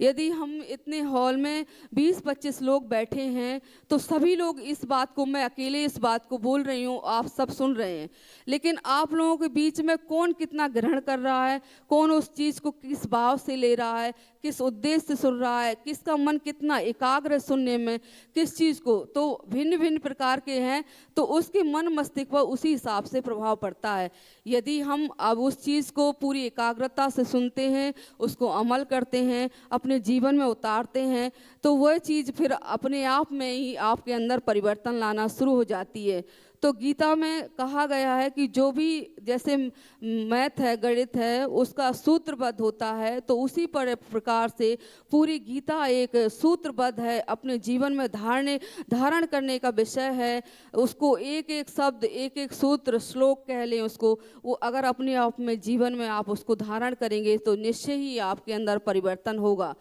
यदि हम इतने हॉल में 20-25 लोग बैठे हैं तो सभी लोग इस बात को, मैं अकेले इस बात को बोल रही हूँ, आप सब सुन रहे हैं, लेकिन आप लोगों के बीच में कौन कितना ग्रहण कर रहा है, कौन उस चीज़ को किस भाव से ले रहा है, किस उद्देश्य से सुन रहा है, किसका मन कितना एकाग्र है सुनने में, किस चीज़ को, तो भिन्न भिन्न प्रकार के हैं, तो उसके मन मस्तिष्क पर उसी हिसाब से प्रभाव पड़ता है। यदि हम अब उस चीज़ को पूरी एकाग्रता से सुनते हैं, उसको अमल करते हैं, अपने जीवन में उतारते हैं, तो वह चीज़ फिर अपने आप में ही आपके अंदर परिवर्तन लाना शुरू हो जाती है। तो गीता में कहा गया है कि जो भी, जैसे मैथ है, गणित है, उसका सूत्रबद्ध होता है, तो उसी प्रकार से पूरी गीता एक सूत्रबद्ध है, अपने जीवन में धारण करने का विषय है। उसको एक एक शब्द, एक एक सूत्र, श्लोक कह लें उसको, वो अगर अपने आप में जीवन में आप उसको धारण करेंगे तो निश्चय ही आपके अंदर परिवर्तन होगा।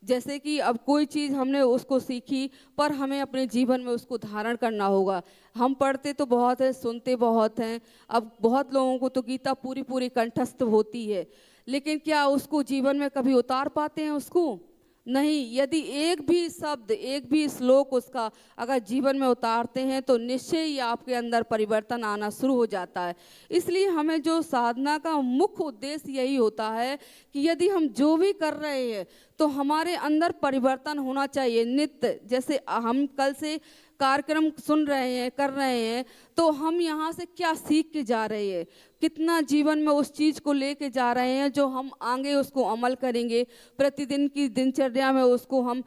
जैसे कि अब कोई चीज़ हमने उसको सीखी, पर हमें अपने जीवन में उसको धारण करना होगा। हम पढ़ते तो बहुत है, सुनते बहुत हैं, अब बहुत लोगों को तो गीता पूरी पूरी कंठस्थ होती है, लेकिन क्या उसको जीवन में कभी उतार पाते हैं उसको? नहीं। यदि एक भी शब्द, एक भी श्लोक उसका अगर जीवन में उतारते हैं तो निश्चय ही आपके अंदर परिवर्तन आना शुरू हो जाता है। इसलिए हमें जो साधना का मुख्य उद्देश्य यही होता है कि यदि हम जो भी कर रहे हैं तो हमारे अंदर परिवर्तन होना चाहिए नित्य। जैसे हम कल से कार्यक्रम सुन रहे हैं, कर रहे हैं, तो हम यहाँ से क्या सीख के जा रहे हैं, कितना जीवन में उस चीज़ को लेके जा रहे हैं जो हम आगे उसको अमल करेंगे, प्रतिदिन की दिनचर्या में उसको हम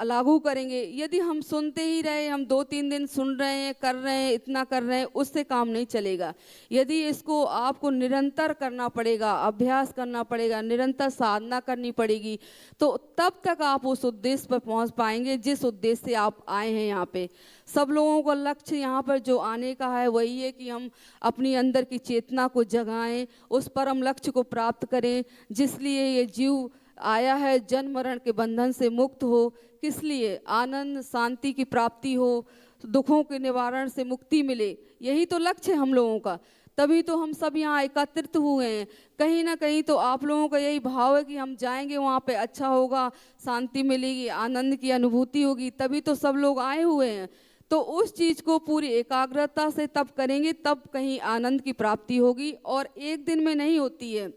लागू करेंगे। यदि हम सुनते ही रहे, हम 2-3 दिन सुन रहे हैं, कर रहे हैं, इतना कर रहे हैं, उससे काम नहीं चलेगा। यदि इसको आपको निरंतर करना पड़ेगा, अभ्यास करना पड़ेगा, निरंतर साधना करनी पड़ेगी, तो तब तक आप उस उद्देश्य पर पहुंच पाएंगे जिस उद्देश्य से आप आए हैं यहाँ पे। सब लोगों का लक्ष्य यहाँ पर जो आने का है वही है कि हम अपनी अंदर की चेतना को जगाएं, उस परम लक्ष्य को प्राप्त करें जिसलिए ये जीव आया है, जन्म मरण के बंधन से मुक्त हो। किस लिए? आनंद शांति की प्राप्ति हो, दुखों के निवारण से मुक्ति मिले, यही तो लक्ष्य है हम लोगों का। तभी तो हम सब यहाँ एकत्रित हुए हैं। कहीं ना कहीं तो आप लोगों का यही भाव है कि हम जाएंगे वहाँ पे, अच्छा होगा, शांति मिलेगी, आनंद की अनुभूति होगी, तभी तो सब लोग आए हुए हैं। तो उस चीज़ को पूरी एकाग्रता से तब करेंगे, तब कहीं आनंद की प्राप्ति होगी, और एक दिन में नहीं होती है।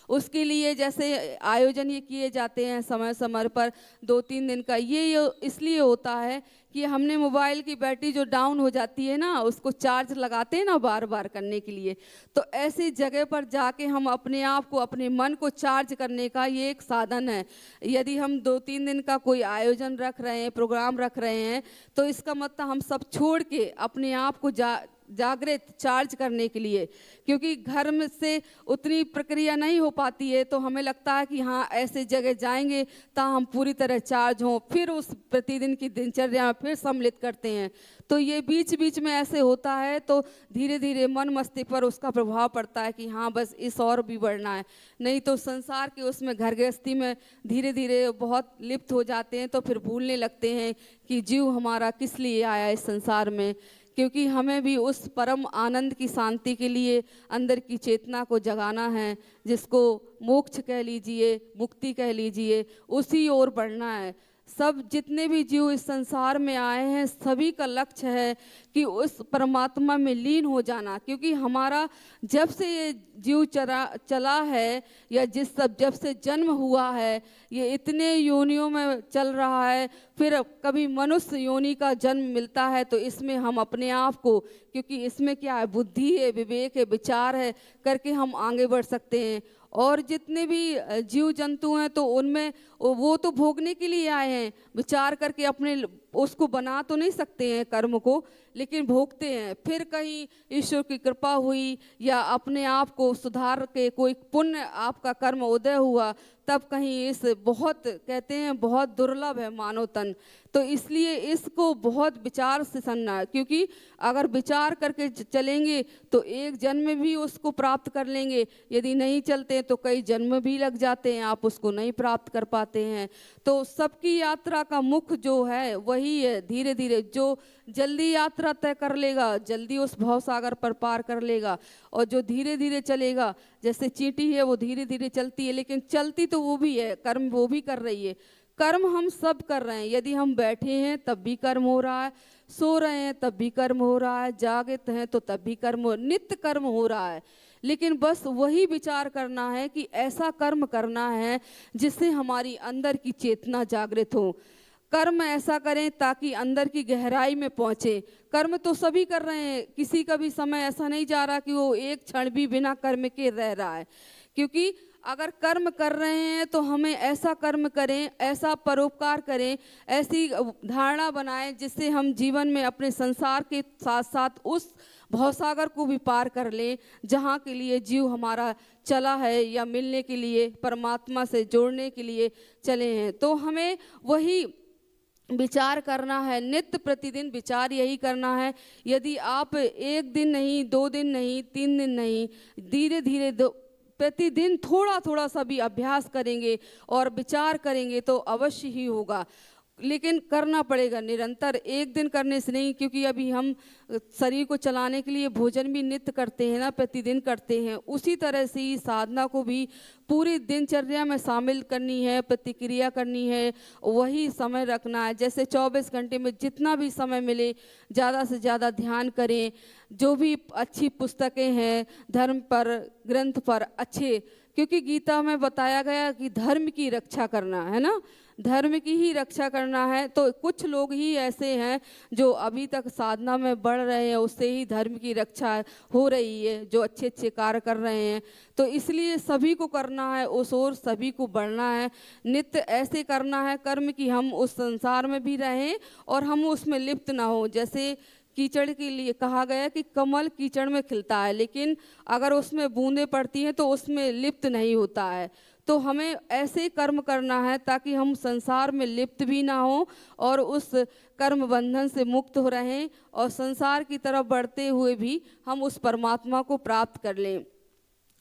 उसके लिए जैसे आयोजन ये किए जाते हैं समय समय पर 2-3 दिन का, ये इसलिए होता है कि हमने मोबाइल की बैटरी जो डाउन हो जाती है ना, उसको चार्ज लगाते हैं ना बार बार करने के लिए, तो ऐसी जगह पर जाके हम अपने आप को, अपने मन को चार्ज करने का ये एक साधन है। यदि हम 2-3 दिन का कोई आयोजन रख रहे हैं, प्रोग्राम रख रहे हैं, तो इसका मतलब हम सब छोड़ के अपने आप को जागृत चार्ज करने के लिए, क्योंकि घर में से उतनी प्रक्रिया नहीं हो पाती है, तो हमें लगता है कि हाँ ऐसे जगह जाएंगे ताकि हम पूरी तरह चार्ज हों, फिर उस प्रतिदिन की दिनचर्या में फिर सम्मिलित करते हैं। तो ये बीच बीच में ऐसे होता है, तो धीरे धीरे मन मस्तिष्क पर उसका प्रभाव पड़ता है कि हाँ बस इस और भी बढ़ना है, नहीं तो संसार के उसमें घर गृहस्थी में धीरे धीरे बहुत लिप्त हो जाते हैं, तो फिर भूलने लगते हैं कि जीव हमारा किस लिए आया इस संसार में, क्योंकि हमें भी उस परम आनंद की शांति के लिए अंदर की चेतना को जगाना है, जिसको मोक्ष कह लीजिए, मुक्ति कह लीजिए, उसी ओर बढ़ना है। सब जितने भी जीव इस संसार में आए हैं, सभी का लक्ष्य है कि उस परमात्मा में लीन हो जाना, क्योंकि हमारा जब से ये जीव चला है, या जब से जन्म हुआ है, ये इतने योनियों में चल रहा है, फिर कभी मनुष्य योनि का जन्म मिलता है, तो इसमें हम अपने आप को, क्योंकि इसमें क्या है, बुद्धि है, विवेक है, विचार है, करके हम आगे बढ़ सकते हैं। और जितने भी जीव जंतु हैं तो उनमें वो तो भोगने के लिए आए हैं, विचार करके अपने उसको बना तो नहीं सकते हैं कर्म को, लेकिन भोगते हैं। फिर कहीं ईश्वर की कृपा हुई या अपने आप को सुधार के कोई पुण्य आपका कर्म उदय हुआ, तब कहीं इस बहुत कहते हैं बहुत दुर्लभ है मानव तन, तो इसलिए इसको बहुत विचार से सुनना है, क्योंकि अगर विचार करके चलेंगे तो एक जन्म में भी उसको प्राप्त कर लेंगे, यदि नहीं चलते तो कई जन्म भी लग जाते हैं, आप उसको नहीं प्राप्त कर पाते हैं। तो सबकी यात्रा का मुख्य जो है वही वही है, धीरे धीरे जो जल्दी यात्रा तय कर लेगा, जल्दी उस भवसागर पर पार कर लेगा, और जो धीरे धीरे चलेगा, जैसे चींटी है वो धीरे धीरे चलती है, लेकिन चलती तो वो भी है, कर्म वो भी कर रही है। कर्म हम सब कर रहे हैं, यदि हम बैठे हैं तब भी कर्म हो रहा है, सो रहे हैं तब भी कर्म हो रहा है, जागते हैं तो तब भी कर्म हो, नित्य कर्म हो रहा है। लेकिन बस वही विचार करना है कि ऐसा कर्म करना है जिससे हमारी अंदर की चेतना जागृत हो। कर्म ऐसा करें ताकि अंदर की गहराई में पहुंचे। कर्म तो सभी कर रहे हैं, किसी का भी समय ऐसा नहीं जा रहा कि वो एक क्षण भी बिना कर्म के रह रहा है। क्योंकि अगर कर्म कर रहे हैं तो हमें ऐसा कर्म करें, ऐसा परोपकार करें, ऐसी धारणा बनाएं जिससे हम जीवन में अपने संसार के साथ साथ उस भवसागर को भी पार कर लें जहाँ के लिए जीव हमारा चला है, या मिलने के लिए, परमात्मा से जोड़ने के लिए चले हैं। तो हमें वही विचार करना है, नित्य प्रतिदिन विचार यही करना है। यदि आप एक दिन नहीं, 2 दिन नहीं, 3 दिन नहीं, धीरे धीरे प्रतिदिन थोड़ा थोड़ा सा भी अभ्यास करेंगे और विचार करेंगे तो अवश्य ही होगा। लेकिन करना पड़ेगा निरंतर, एक दिन करने से नहीं, क्योंकि अभी हम शरीर को चलाने के लिए भोजन भी नित्य करते हैं ना, प्रतिदिन करते हैं। उसी तरह से ही साधना को भी पूरी दिनचर्या में शामिल करनी है, प्रतिक्रिया करनी है, वही समय रखना है। जैसे 24 घंटे में जितना भी समय मिले ज़्यादा से ज़्यादा ध्यान करें। जो भी अच्छी पुस्तकें हैं धर्म पर, ग्रंथ पर अच्छे, क्योंकि गीता में बताया गया कि धर्म की रक्षा करना है ना, धर्म की ही रक्षा करना है। तो कुछ लोग ही ऐसे हैं जो अभी तक साधना में बढ़ रहे हैं, उससे ही धर्म की रक्षा हो रही है, जो अच्छे अच्छे कार्य कर रहे हैं। तो इसलिए सभी को करना है, उस ओर सभी को बढ़ना है, नित्य ऐसे करना है कर्म कि हम उस संसार में भी रहें और हम उसमें लिप्त ना हो। जैसे कीचड़ के लिए कहा गया कि कमल कीचड़ में खिलता है, लेकिन अगर उसमें बूंदें पड़ती हैं तो उसमें लिप्त नहीं होता है। तो हमें ऐसे कर्म करना है ताकि हम संसार में लिप्त भी ना हो और उस कर्म बंधन से मुक्त हो रहें, और संसार की तरफ बढ़ते हुए भी हम उस परमात्मा को प्राप्त कर लें।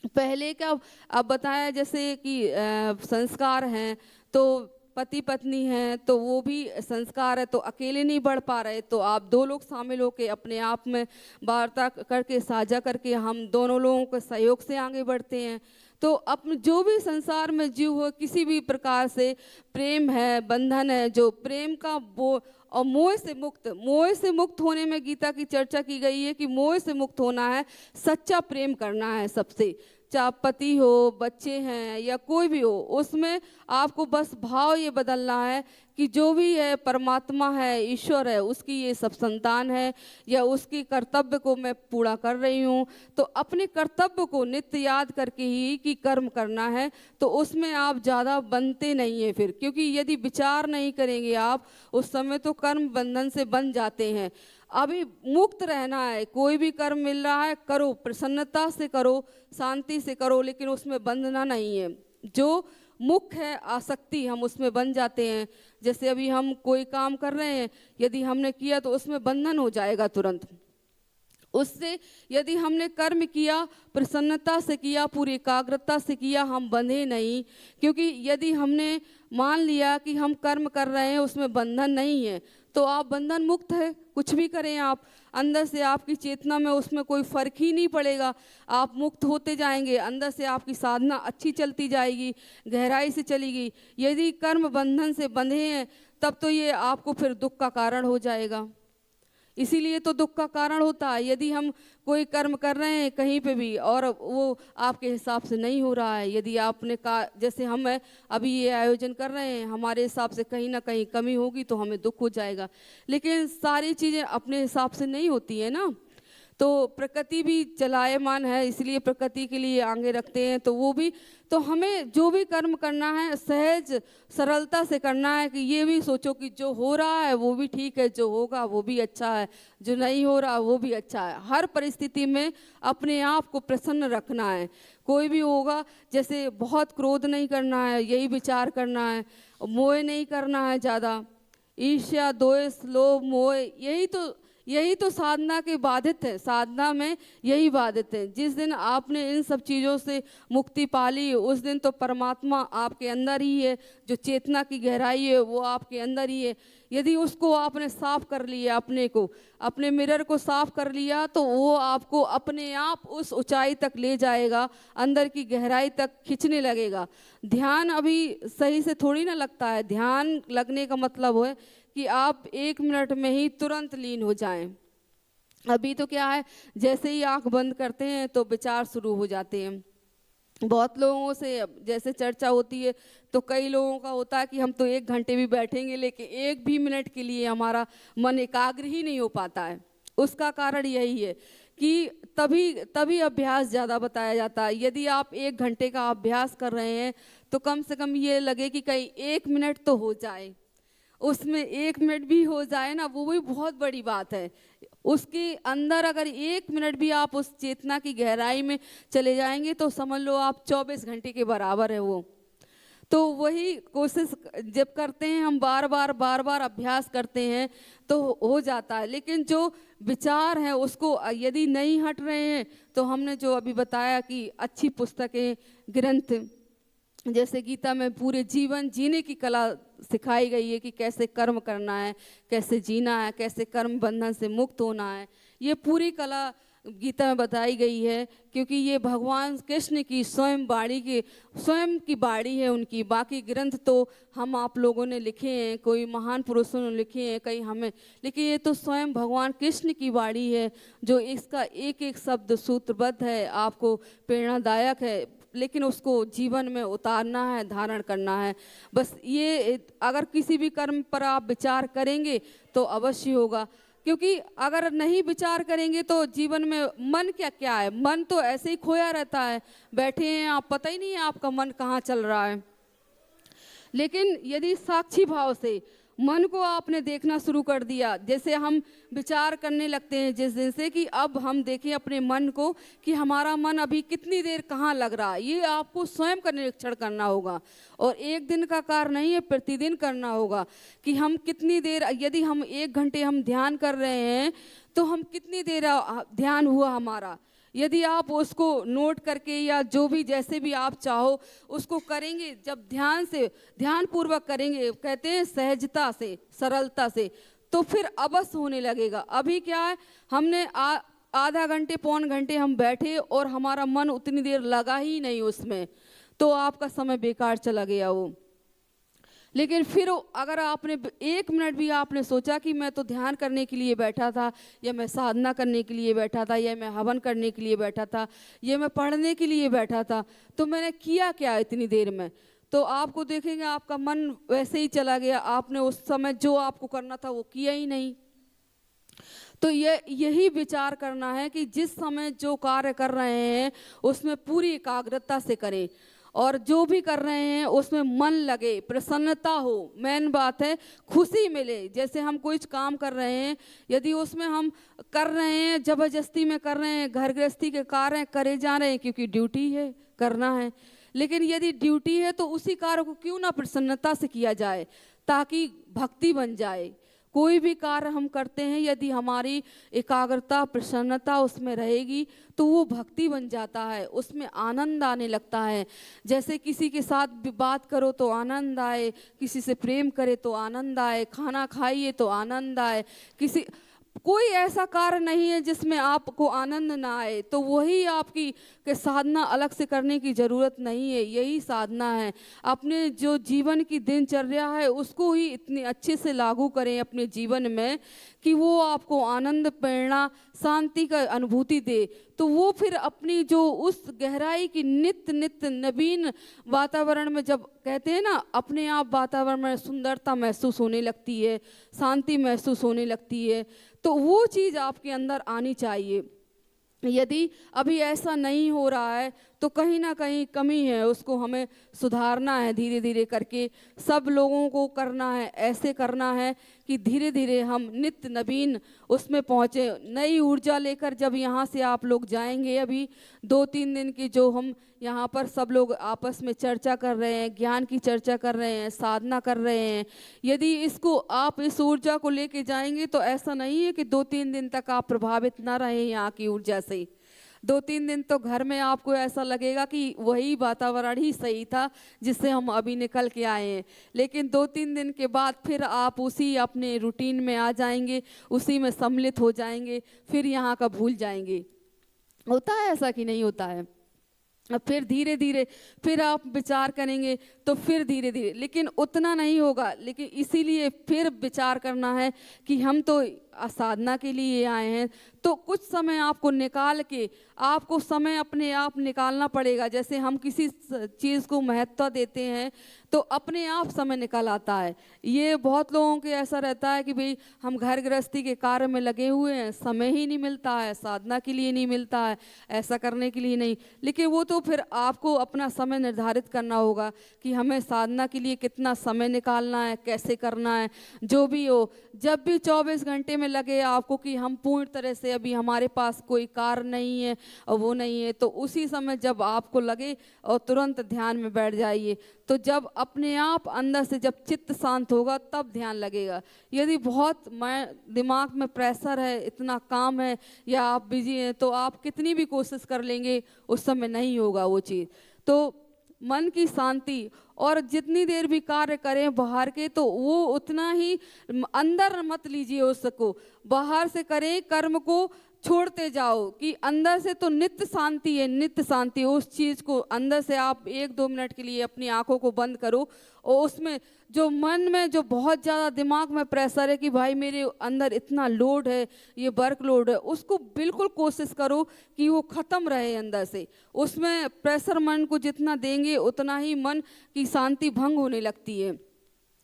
पहले का अब बताया जैसे कि संस्कार हैं, तो पति पत्नी हैं तो वो भी संस्कार है, तो अकेले नहीं बढ़ पा रहे तो आप 2 लोग शामिल होकर अपने आप में वार्ता करके, साझा करके हम दोनों लोगों के सहयोग से आगे बढ़ते हैं। तो अपने जो भी संसार में जीव हो, किसी भी प्रकार से प्रेम है, बंधन है, जो प्रेम का वो, और मोह से मुक्त होने में गीता की चर्चा की गई है कि मोह से मुक्त होना है, सच्चा प्रेम करना है सबसे, चाहे पति हो, बच्चे हैं या कोई भी हो, उसमें आपको बस भाव ये बदलना है कि जो भी है परमात्मा है, ईश्वर है, उसकी ये सब संतान है, या उसकी कर्तव्य को मैं पूरा कर रही हूँ। तो अपने कर्तव्य को नित्य याद करके ही कि कर्म करना है, तो उसमें आप ज़्यादा बनते नहीं हैं फिर, क्योंकि यदि विचार नहीं करेंगे आप उस समय तो कर्म बंधन से बन जाते हैं। अभी मुक्त रहना है, कोई भी कर्म मिल रहा है करो, प्रसन्नता से करो, शांति से करो, लेकिन उसमें बंधना नहीं है। जो मुख्य है आसक्ति, हम उसमें बन जाते हैं। जैसे अभी हम कोई काम कर रहे हैं, यदि हमने किया तो उसमें बंधन हो जाएगा तुरंत। उससे यदि हमने कर्म किया, प्रसन्नता से किया, पूरी एकाग्रता से किया, हम बंधे नहीं। क्योंकि यदि हमने मान लिया कि हम कर्म कर रहे हैं, उसमें बंधन नहीं है, तो आप बंधन मुक्त है। कुछ भी करें आप, अंदर से आपकी चेतना में उसमें कोई फर्क ही नहीं पड़ेगा, आप मुक्त होते जाएंगे, अंदर से आपकी साधना अच्छी चलती जाएगी, गहराई से चलेगी। यदि कर्म बंधन से बंधे हैं तब तो ये आपको फिर दुख का कारण हो जाएगा। इसीलिए तो दुख का कारण होता है। यदि हम कोई कर्म कर रहे हैं कहीं पे भी और वो आपके हिसाब से नहीं हो रहा है, यदि आपने कहा, जैसे हम अभी ये आयोजन कर रहे हैं, हमारे हिसाब से कहीं ना कहीं कमी होगी तो हमें दुख हो जाएगा। लेकिन सारी चीज़ें अपने हिसाब से नहीं होती है ना, तो प्रकृति भी चलायमान है, इसलिए प्रकृति के लिए आगे रखते हैं। तो वो भी, तो हमें जो भी कर्म करना है सहज सरलता से करना है, कि ये भी सोचो कि जो हो रहा है वो भी ठीक है, जो होगा वो भी अच्छा है, जो नहीं हो रहा वो भी अच्छा है। हर परिस्थिति में अपने आप को प्रसन्न रखना है। कोई भी होगा, जैसे बहुत क्रोध नहीं करना है, यही विचार करना है, मोह नहीं करना है ज़्यादा, ईर्ष्या, द्वेष, लोभ, मोह, यही तो साधना के बाधित है। साधना में यही बाधित है। जिस दिन आपने इन सब चीज़ों से मुक्ति पा ली, उस दिन तो परमात्मा आपके अंदर ही है, जो चेतना की गहराई है वो आपके अंदर ही है। यदि उसको आपने साफ कर लिया, अपने मिरर को साफ कर लिया, तो वो आपको अपने आप उस ऊंचाई तक ले जाएगा, अंदर की गहराई तक खींचने लगेगा। ध्यान अभी सही से थोड़ी ना लगता है। ध्यान लगने का मतलब है कि आप 1 मिनट में ही तुरंत लीन हो जाएं। अभी तो क्या है, जैसे ही आंख बंद करते हैं तो विचार शुरू हो जाते हैं। बहुत लोगों से जैसे चर्चा होती है तो कई लोगों का होता है कि हम तो 1 घंटे भी बैठेंगे, लेकिन 1 भी मिनट के लिए हमारा मन एकाग्र ही नहीं हो पाता है। उसका कारण यही है कि तभी अभ्यास ज़्यादा बताया जाता है। यदि आप 1 घंटे का अभ्यास कर रहे हैं तो कम से कम ये लगे कि कहीं 1 मिनट तो हो जाए, उसमें 1 मिनट भी हो जाए ना, वो भी बहुत बड़ी बात है। उसके अंदर अगर 1 मिनट भी आप उस चेतना की गहराई में चले जाएंगे तो समझ लो आप 24 घंटे के बराबर है वो। तो वही कोशिश जब करते हैं हम, बार बार अभ्यास करते हैं तो हो जाता है। लेकिन जो विचार है उसको यदि नहीं हट रहे हैं तो हमने जो अभी बताया कि अच्छी पुस्तकें, ग्रंथ, जैसे गीता में पूरे जीवन जीने की कला सिखाई गई है कि कैसे कर्म करना है, कैसे जीना है, कैसे कर्म बंधन से मुक्त होना है। ये पूरी कला गीता में बताई गई है, क्योंकि ये भगवान कृष्ण की स्वयं की बाणी है उनकी। बाकी ग्रंथ तो हम आप लोगों ने लिखे हैं, कोई महान पुरुषों ने लिखे हैं, कई हमें, लेकिन ये तो स्वयं भगवान कृष्ण की बाणी है, जो इसका एक एक शब्द सूत्रबद्ध है, आपको प्रेरणादायक है, लेकिन उसको जीवन में उतारना है, धारण करना है। बस ये अगर किसी भी कर्म पर आप विचार करेंगे तो अवश्य होगा, क्योंकि अगर नहीं विचार करेंगे तो जीवन में मन क्या है, मन तो ऐसे ही खोया रहता है, बैठे हैं आप, पता ही नहीं है आपका मन कहाँ चल रहा है। लेकिन यदि साक्षी भाव से मन को आपने देखना शुरू कर दिया, जैसे हम विचार करने लगते हैं जिस दिन से कि अब हम देखें अपने मन को कि हमारा मन अभी कितनी देर कहाँ लग रहा है, ये आपको स्वयं का निरीक्षण करना होगा। और 1 दिन का कार्य नहीं है, प्रतिदिन करना होगा कि हम कितनी देर, यदि हम 1 घंटे हम ध्यान कर रहे हैं तो हम कितनी देर ध्यान हुआ हमारा। यदि आप उसको नोट करके या जो भी जैसे भी आप चाहो उसको करेंगे, जब ध्यान पूर्वक करेंगे, कहते हैं सहजता से, सरलता से, तो फिर अवश्य होने लगेगा। अभी क्या है, हमने आधा घंटे, पौन घंटे हम बैठे और हमारा मन उतनी देर लगा ही नहीं उसमें, तो आपका समय बेकार चला गया वो। लेकिन फिर अगर आपने 1 मिनट भी आपने सोचा कि मैं तो ध्यान करने के लिए बैठा था, या मैं साधना करने के लिए बैठा था, या मैं हवन करने के लिए बैठा था, या मैं पढ़ने के लिए बैठा था, तो मैंने किया क्या इतनी देर में, तो आपको देखेंगे आपका मन वैसे ही चला गया, आपने उस समय जो आपको करना था वो किया ही नहीं। तो यही विचार करना है कि जिस समय जो कार्य कर रहे हैं उसमें पूरी एकाग्रता से करें, और जो भी कर रहे हैं उसमें मन लगे, प्रसन्नता हो, मेन बात है खुशी मिले। जैसे हम कोई काम कर रहे हैं, यदि उसमें हम कर रहे हैं जबरदस्ती में कर रहे हैं, घर गृहस्थी के कार्य करे जा रहे हैं क्योंकि ड्यूटी है, करना है, लेकिन यदि ड्यूटी है तो उसी कार्य को क्यों ना प्रसन्नता से किया जाए, ताकि भक्ति बन जाए। कोई भी कार्य हम करते हैं यदि हमारी एकाग्रता, प्रसन्नता उसमें रहेगी तो वो भक्ति बन जाता है, उसमें आनंद आने लगता है। जैसे किसी के साथ बात करो तो आनंद आए, किसी से प्रेम करे तो आनंद आए, खाना खाइए तो आनंद आए, कोई ऐसा कार्य नहीं है जिसमें आपको आनंद ना आए। तो वही आपकी के साधना अलग से करने की ज़रूरत नहीं है, यही साधना है। अपने जो जीवन की दिनचर्या है उसको ही इतने अच्छे से लागू करें अपने जीवन में कि वो आपको आनंद, प्रेरणा, शांति का अनुभूति दे। तो वो फिर अपनी जो उस गहराई की नित्य नवीन वातावरण में, जब कहते हैं ना अपने आप वातावरण में सुंदरता महसूस होने लगती है, शांति महसूस होने लगती है, तो वो चीज़ आपके अंदर आनी चाहिए। यदि अभी ऐसा नहीं हो रहा है तो कहीं ना कहीं कमी है, उसको हमें सुधारना है धीरे धीरे करके। सब लोगों को करना है, ऐसे करना है कि धीरे धीरे हम नित्य नवीन उसमें पहुँचे, नई ऊर्जा लेकर। जब यहाँ से आप लोग जाएंगे, अभी 2-3 दिन की जो हम यहाँ पर सब लोग आपस में चर्चा कर रहे हैं, ज्ञान की चर्चा कर रहे हैं, साधना कर रहे हैं, यदि इसको आप इस ऊर्जा को लेके जाएंगे तो ऐसा नहीं है कि 2-3 दिन तक आप प्रभावित ना रहें यहाँ की ऊर्जा से। 2-3 दिन तो घर में आपको ऐसा लगेगा कि वही वातावरण ही सही था जिससे हम अभी निकल के आए हैं, लेकिन 2-3 दिन के बाद फिर आप उसी अपने रूटीन में आ जाएंगे, उसी में सम्मिलित हो जाएंगे, फिर यहाँ का भूल जाएंगे। होता है ऐसा कि नहीं होता है? अब फिर धीरे धीरे फिर आप विचार करेंगे तो फिर धीरे धीरे, लेकिन उतना नहीं होगा। लेकिन इसीलिए फिर विचार करना है कि हम तो साधना के लिए आए हैं, तो कुछ समय आपको निकाल के आपको समय अपने आप निकालना पड़ेगा। जैसे हम किसी चीज़ को महत्व देते हैं तो अपने आप समय निकल आता है। ये बहुत लोगों के ऐसा रहता है कि भाई हम घर गृहस्थी के कार्य में लगे हुए हैं, समय ही नहीं मिलता है, साधना के लिए नहीं मिलता है, ऐसा करने के लिए नहीं। लेकिन वो तो फिर आपको अपना समय निर्धारित करना होगा कि हमें साधना के लिए कितना समय निकालना है, कैसे करना है। जो भी हो, जब भी 24 घंटे में लगे आपको कि हम पूर्ण तरह से अभी हमारे पास कोई कार्य नहीं है और वो नहीं है, तो उसी समय जब आपको लगे और तुरंत ध्यान में बैठ जाइए। तो जब अपने आप अंदर से जब चित्त शांत होगा तब ध्यान लगेगा। यदि बहुत दिमाग में प्रेशर है, इतना काम है या आप बिजी हैं, तो आप कितनी भी कोशिश कर लेंगे उस समय नहीं होगा वो चीज़। तो मन की शांति, और जितनी देर भी कार्य करें बाहर के, तो वो उतना ही अंदर मत लीजिए उसको, बाहर से करें कर्म को छोड़ते जाओ कि अंदर से तो नित्य शांति है, नित्य शांति। उस चीज़ को अंदर से आप 1-2 मिनट के लिए अपनी आंखों को बंद करो और उसमें जो मन में जो बहुत ज़्यादा दिमाग में प्रेशर है कि भाई मेरे अंदर इतना लोड है, ये वर्क लोड है, उसको बिल्कुल कोशिश करो कि वो ख़त्म रहे अंदर से। उसमें प्रेशर मन को जितना देंगे उतना ही मन की शांति भंग होने लगती है।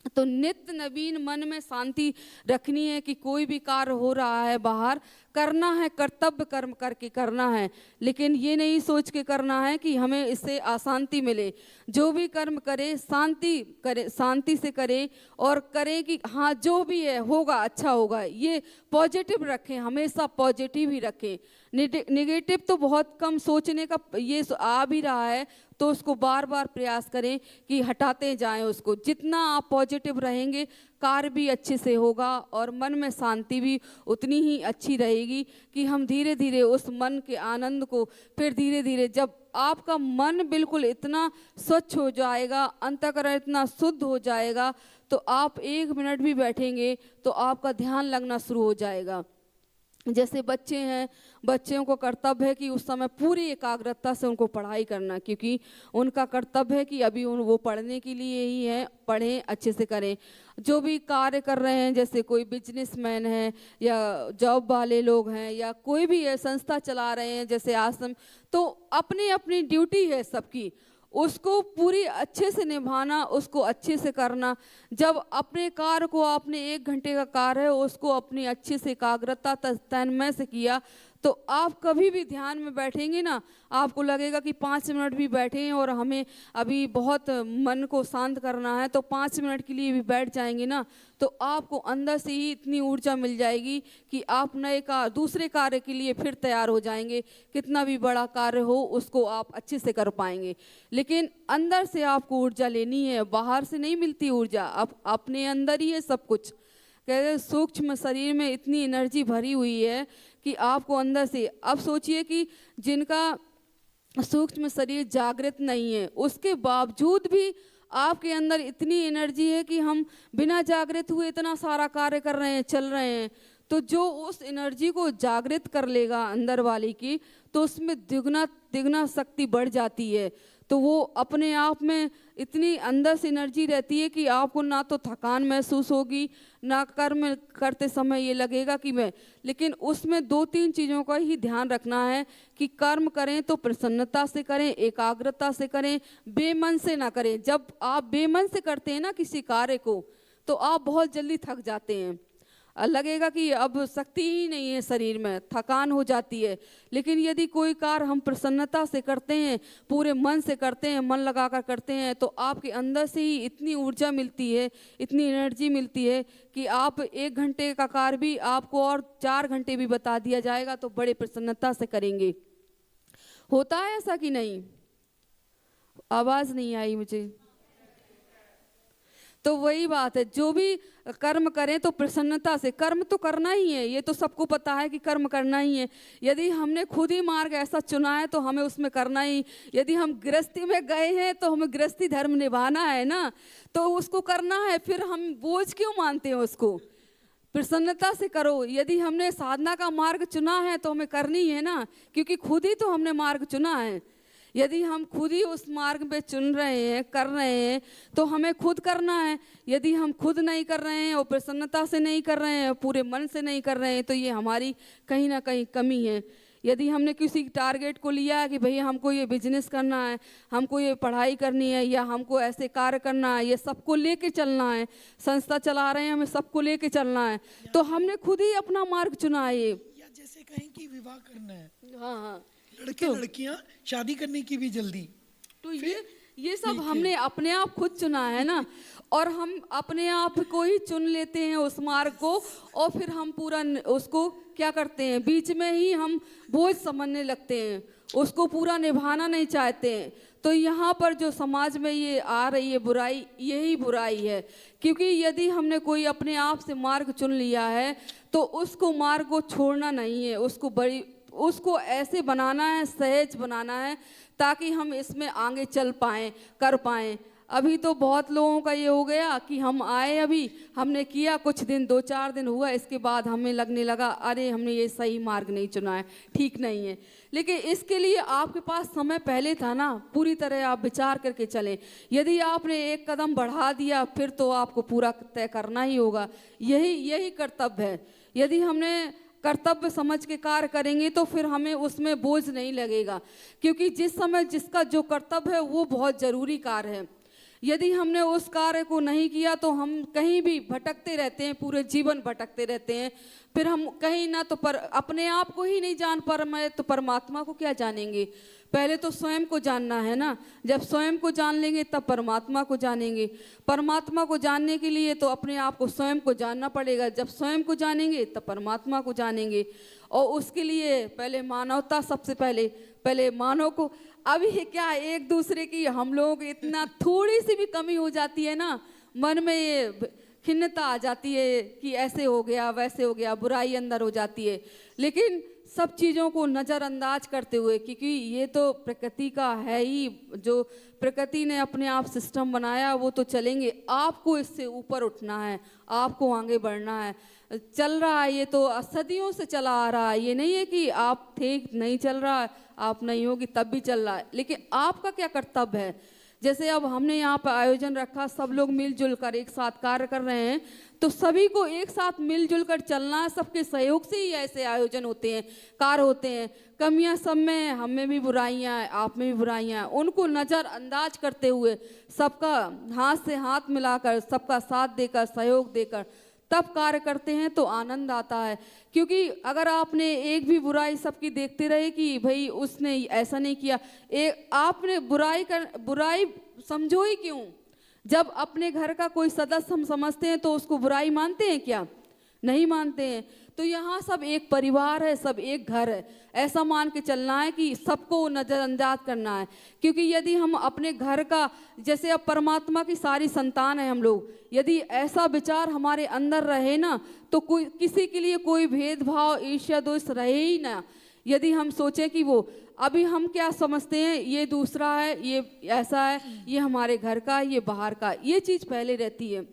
तो नित्य नवीन मन में शांति रखनी है कि कोई भी कार्य हो रहा है बाहर, करना है, कर्तव्य कर्म करके करना है, लेकिन ये नहीं सोच के करना है कि हमें इससे अशांति मिले। जो भी कर्म करे शांति करे, शांति से करे और करें कि हाँ जो भी है होगा, अच्छा होगा। ये पॉजिटिव रखें, हमेशा पॉजिटिव ही रखें। निगेटिव तो बहुत कम सोचने का ये आ भी रहा है, तो उसको बार बार प्रयास करें कि हटाते जाएं उसको। जितना आप पॉजिटिव रहेंगे कार्य भी अच्छे से होगा और मन में शांति भी उतनी ही अच्छी रहेगी कि हम धीरे धीरे उस मन के आनंद को फिर धीरे धीरे, जब आपका मन बिल्कुल इतना स्वच्छ हो जाएगा, अंतःकरण इतना शुद्ध हो जाएगा, तो आप 1 मिनट भी बैठेंगे तो आपका ध्यान लगना शुरू हो जाएगा। जैसे बच्चे हैं, बच्चों को कर्तव्य है कि उस समय पूरी एकाग्रता से उनको पढ़ाई करना, क्योंकि उनका कर्तव्य है कि अभी वो पढ़ने के लिए ही है, पढ़ें, अच्छे से करें। जो भी कार्य कर रहे हैं, जैसे कोई बिजनेसमैन है या जॉब वाले लोग हैं या कोई भी है, संस्था चला रहे हैं जैसे आश्रम, तो अपनी अपनी ड्यूटी है सबकी, उसको पूरी अच्छे से निभाना, उसको अच्छे से करना। जब अपने कार्य को आपने 1 घंटे का कार्य है उसको अपनी अच्छे से एकाग्रता तन्मय से किया, तो आप कभी भी ध्यान में बैठेंगे ना, आपको लगेगा कि 5 मिनट भी बैठे हैं और हमें अभी बहुत मन को शांत करना है, तो 5 मिनट के लिए भी बैठ जाएंगे ना, तो आपको अंदर से ही इतनी ऊर्जा मिल जाएगी कि आप नए दूसरे कार्य के लिए फिर तैयार हो जाएंगे। कितना भी बड़ा कार्य हो उसको आप अच्छे से कर पाएंगे। लेकिन अंदर से आपको ऊर्जा लेनी है, बाहर से नहीं मिलती ऊर्जा, आप अपने अंदर ही है सब कुछ। कहते सूक्ष्म शरीर में इतनी एनर्जी भरी हुई है कि आपको अंदर से, अब सोचिए कि जिनका सूक्ष्म शरीर जागृत नहीं है उसके बावजूद भी आपके अंदर इतनी एनर्जी है कि हम बिना जागृत हुए इतना सारा कार्य कर रहे हैं, चल रहे हैं। तो जो उस एनर्जी को जागृत कर लेगा अंदर वाली की, तो उसमें द्विगुना शक्ति बढ़ जाती है। तो वो अपने आप में इतनी अंदर से एनर्जी रहती है कि आपको ना तो थकान महसूस होगी, ना कर्म करते समय ये लगेगा कि मैं, लेकिन उसमें 2-3 चीज़ों का ही ध्यान रखना है कि कर्म करें तो प्रसन्नता से करें, एकाग्रता से करें, बेमन से ना करें। जब आप बेमन से करते हैं ना किसी कार्य को, तो आप बहुत जल्दी थक जाते हैं, लगेगा कि अब शक्ति ही नहीं है शरीर में, थकान हो जाती है। लेकिन यदि कोई कार्य हम प्रसन्नता से करते हैं, पूरे मन से करते हैं, मन लगाकर करते हैं, तो आपके अंदर से ही इतनी ऊर्जा मिलती है, इतनी एनर्जी मिलती है कि आप 1 घंटे का कार्य भी आपको और 4 घंटे भी बता दिया जाएगा तो बड़े प्रसन्नता से करेंगे। होता है ऐसा कि नहीं? आवाज़ नहीं आई मुझे। तो वही बात है, जो भी कर्म करें तो प्रसन्नता से। कर्म तो करना ही है, ये तो सबको पता है कि कर्म करना ही है। यदि हमने खुद ही मार्ग ऐसा चुना है तो हमें उसमें करना ही। यदि हम गृहस्थी में गए हैं तो हमें गृहस्थी धर्म निभाना है ना, तो उसको करना है। फिर हम बोझ क्यों मानते हैं उसको? प्रसन्नता से करो। यदि हमने साधना का मार्ग चुना है तो हमें करनी है ना, क्योंकि खुद ही तो हमने मार्ग चुना है। यदि हम खुद ही उस मार्ग पे चुन रहे हैं, कर रहे हैं, तो हमें खुद करना है। यदि हम खुद नहीं कर रहे हैं और प्रसन्नता से नहीं कर रहे हैं, पूरे मन से नहीं कर रहे हैं, तो ये हमारी कहीं ना कहीं कमी है। यदि हमने किसी टारगेट को लिया कि भैया हमको ये बिजनेस करना है, हमको ये पढ़ाई करनी है, या हमको ऐसे कार्य करना है, ये सबको लेके चलना है, संस्था चला रहे हैं हमें सबको लेके चलना है, तो हमने खुद ही अपना मार्ग चुना है। ये या जैसे कहें कि विवाह करना है, हाँ हाँ, लड़के लड़कियां शादी करने की भी जल्दी, तो ये सब हमने अपने आप खुद चुना है ना। और हम अपने आप को ही चुन लेते हैं उस मार्ग को, और फिर हम पूरा उसको क्या करते हैं, बीच में ही हम बोझ समझने लगते हैं, उसको पूरा निभाना नहीं चाहते हैं। तो यहाँ पर जो समाज में ये आ रही है बुराई, यही बुराई है। क्योंकि यदि हमने कोई अपने आप से मार्ग चुन लिया है तो उसको मार्ग को छोड़ना नहीं है, उसको ऐसे बनाना है, सहज बनाना है, ताकि हम इसमें आगे चल पाएँ, कर पाएँ। अभी तो बहुत लोगों का ये हो गया कि हम आए, अभी हमने किया कुछ दिन, 2-4 दिन हुआ, इसके बाद हमें लगने लगा अरे हमने ये सही मार्ग नहीं चुना है, ठीक नहीं है। लेकिन इसके लिए आपके पास समय पहले था ना, पूरी तरह आप विचार करके चलें। यदि आपने एक कदम बढ़ा दिया फिर तो आपको पूरा तय करना ही होगा। यही कर्तव्य है। यदि हमने कर्तव्य समझ के कार्य करेंगे तो फिर हमें उसमें बोझ नहीं लगेगा, क्योंकि जिस समय जिसका जो कर्तव्य है वो बहुत ज़रूरी कार्य है। यदि हमने उस कार्य को नहीं किया तो हम कहीं भी भटकते रहते हैं, पूरे जीवन भटकते रहते हैं। फिर हम कहीं ना तो अपने आप को ही नहीं जान पा रहे तो परमात्मा को क्या जानेंगे? पहले तो स्वयं को जानना है ना। जब स्वयं को जान लेंगे तब परमात्मा को जानेंगे। परमात्मा को जानने के लिए तो अपने आप को स्वयं को जानना पड़ेगा। जब स्वयं को जानेंगे तब परमात्मा को जानेंगे। और उसके लिए पहले मानवता, सबसे पहले मानव को। अभी क्या एक दूसरे की हम लोग इतना थोड़ी सी भी कमी हो जाती है ना, मन में ये खिन्नता आ जाती है कि ऐसे हो गया, वैसे हो गया, बुराई अंदर हो जाती है। लेकिन सब चीज़ों को नज़रअंदाज करते हुए, क्योंकि ये तो प्रकृति का है ही, जो प्रकृति ने अपने आप सिस्टम बनाया वो तो चलेंगे। आपको इससे ऊपर उठना है, आपको आगे बढ़ना है। चल रहा है ये तो सदियों से चला आ रहा है, ये नहीं है कि आप ठीक नहीं चल रहा है, आप नहीं होगी तब भी चल रहा है। लेकिन आपका क्या कर्तव्य है? जैसे अब हमने यहाँ पर आयोजन रखा, सब लोग मिलजुल कर एक साथ कार्य कर रहे हैं, तो सभी को एक साथ मिलजुल कर चलना है। सबके सहयोग से ही ऐसे आयोजन होते हैं, कार्य होते हैं। कमियां सब में, हम में भी बुराइयां हैं, आप में भी बुराइयां हैं, उनको नज़रअंदाज करते हुए सबका हाथ से हाथ मिलाकर, सबका साथ देकर, सहयोग देकर तब कार्य करते हैं तो आनंद आता है। क्योंकि अगर आपने एक भी बुराई सबकी देखते रहे कि भाई उसने ऐसा नहीं किया, आपने बुराई समझो ही क्यों? जब अपने घर का कोई सदस्य हम समझते हैं तो उसको बुराई मानते हैं क्या? नहीं मानते हैं। तो यहाँ सब एक परिवार है, सब एक घर है, ऐसा मान के चलना है कि सबको नज़रअंदाज करना है। क्योंकि यदि हम अपने घर का, जैसे अब परमात्मा की सारी संतान है हम लोग, यदि ऐसा विचार हमारे अंदर रहे ना तो कोई किसी के लिए कोई भेदभाव, ईर्ष्या, दोष रहे ही ना। यदि हम सोचें कि वो अभी हम क्या समझते हैं, ये दूसरा है, ये ऐसा है, ये हमारे घर का, ये बाहर का, ये चीज़ पहले रहती है।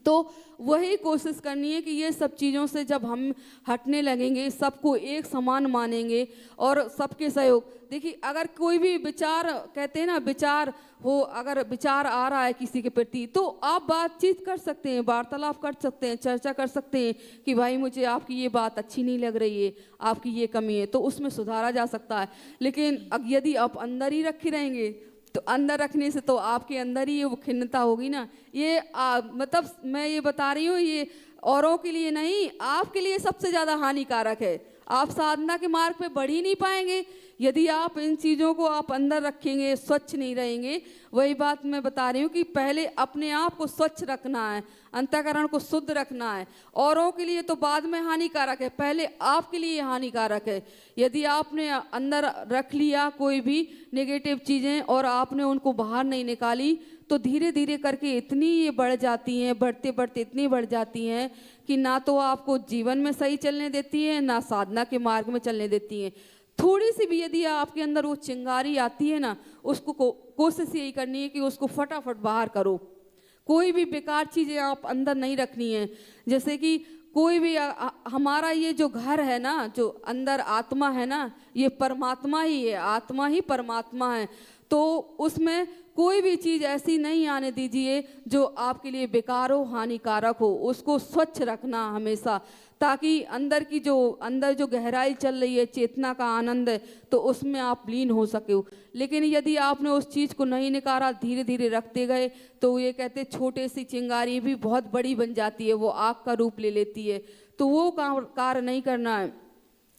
तो वही कोशिश करनी है कि ये सब चीज़ों से जब हम हटने लगेंगे, सबको एक समान मानेंगे और सबके सहयोग। देखिए अगर कोई भी विचार, कहते हैं ना विचार हो, अगर विचार आ रहा है किसी के प्रति तो आप बातचीत कर सकते हैं, वार्तालाप कर सकते हैं, चर्चा कर सकते हैं कि भाई मुझे आपकी ये बात अच्छी नहीं लग रही है, आपकी ये कमी है, तो उसमें सुधारा जा सकता है। लेकिन यदि आप अंदर ही रखे रहेंगे तो अंदर रखने से तो आपके अंदर ही वो खिन्नता होगी ना। ये मतलब मैं ये बता रही हूँ, ये औरों के लिए नहीं, आपके लिए सबसे ज़्यादा हानिकारक है। आप साधना के मार्ग पे बढ़ ही नहीं पाएंगे यदि आप इन चीज़ों को आप अंदर रखेंगे, स्वच्छ नहीं रहेंगे। वही बात मैं बता रही हूँ कि पहले अपने आप को स्वच्छ रखना है, अंतःकरण को शुद्ध रखना है। औरों के लिए तो बाद में हानिकारक है, पहले आपके लिए हानिकारक है। यदि आपने अंदर रख लिया कोई भी नेगेटिव चीज़ें और आपने उनको बाहर नहीं निकाली तो धीरे धीरे करके इतनी ये बढ़ जाती हैं, बढ़ते बढ़ते इतनी बढ़ जाती हैं कि ना तो आपको जीवन में सही चलने देती है, ना साधना के मार्ग में चलने देती हैं। थोड़ी सी भी यदि आपके अंदर वो चिंगारी आती है ना, उसको कोशिश यही करनी है कि उसको फटाफट बाहर करो। कोई भी बेकार चीज़ें आप अंदर नहीं रखनी है। जैसे कि कोई भी हमारा ये जो घर है ना, जो अंदर आत्मा है ना, ये परमात्मा ही है, आत्मा ही परमात्मा है। तो उसमें कोई भी चीज़ ऐसी नहीं आने दीजिए जो आपके लिए बेकार हो, हानिकारक हो। उसको स्वच्छ रखना हमेशा, ताकि अंदर जो गहराई चल रही है, चेतना का आनंद है, तो उसमें आप लीन हो सके। लेकिन यदि आपने उस चीज़ को नहीं निकाला, धीरे धीरे रखते गए, तो ये कहते छोटे सी चिंगारी भी बहुत बड़ी बन जाती है, वो आग का रूप ले लेती है। तो वो कार्य नहीं करना है।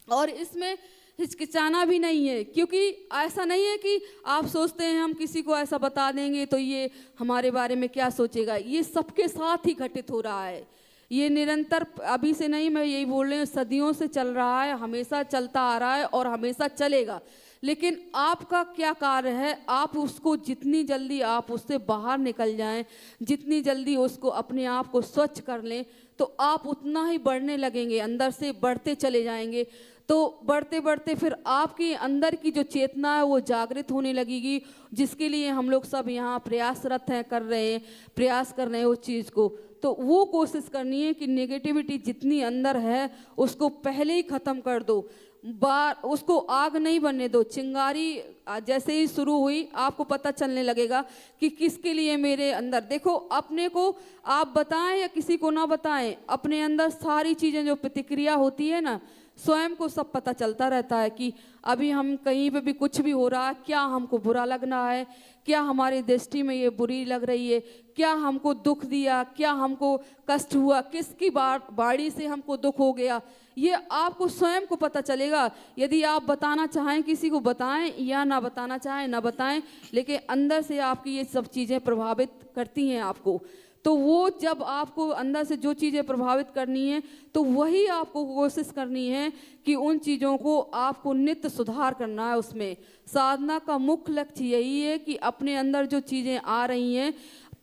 और इसमें हिचकिचाना भी नहीं है, क्योंकि ऐसा नहीं है कि आप सोचते हैं हम किसी को ऐसा बता देंगे तो ये हमारे बारे में क्या सोचेगा। ये सबके साथ ही घटित हो रहा है। ये निरंतर, अभी से नहीं, मैं यही बोल रही हूँ, सदियों से चल रहा है, हमेशा चलता आ रहा है और हमेशा चलेगा। लेकिन आपका क्या कार्य है, आप उसको जितनी जल्दी आप उससे बाहर निकल जाएं, जितनी जल्दी उसको अपने आप को स्वच्छ कर लें, तो आप उतना ही बढ़ने लगेंगे, अंदर से बढ़ते चले जाएंगे। तो बढ़ते बढ़ते फिर आपकी अंदर की जो चेतना है वो जागृत होने लगेगी, जिसके लिए हम लोग सब यहाँ प्रयासरत हैं, प्रयास कर रहे हैं उस चीज़ को। तो वो कोशिश करनी है कि नेगेटिविटी जितनी अंदर है उसको पहले ही ख़त्म कर दो, उसको आग नहीं बनने दो। चिंगारी जैसे ही शुरू हुई, आपको पता चलने लगेगा कि किसके लिए मेरे अंदर, देखो अपने को आप बताएं या किसी को ना बताएं, अपने अंदर सारी चीज़ें जो प्रतिक्रिया होती है ना, स्वयं को सब पता चलता रहता है कि अभी हम कहीं पे भी कुछ भी हो रहा है, क्या हमको बुरा लग रहा है, क्या हमारी दृष्टि में ये बुरी लग रही है, क्या हमको दुख दिया, क्या हमको कष्ट हुआ, किसकी बाड़ी से हमको दुख हो गया, ये आपको स्वयं को पता चलेगा। यदि आप बताना चाहें किसी को बताएं, या ना बताना चाहें ना बताएं, लेकिन अंदर से आपकी ये सब चीज़ें प्रभावित करती हैं आपको। तो वो जब आपको अंदर से जो चीज़ें प्रभावित करनी है, तो वही आपको कोशिश करनी है कि उन चीज़ों को आपको नित्य सुधार करना है। उसमें साधना का मुख्य लक्ष्य यही है कि अपने अंदर जो चीज़ें आ रही हैं,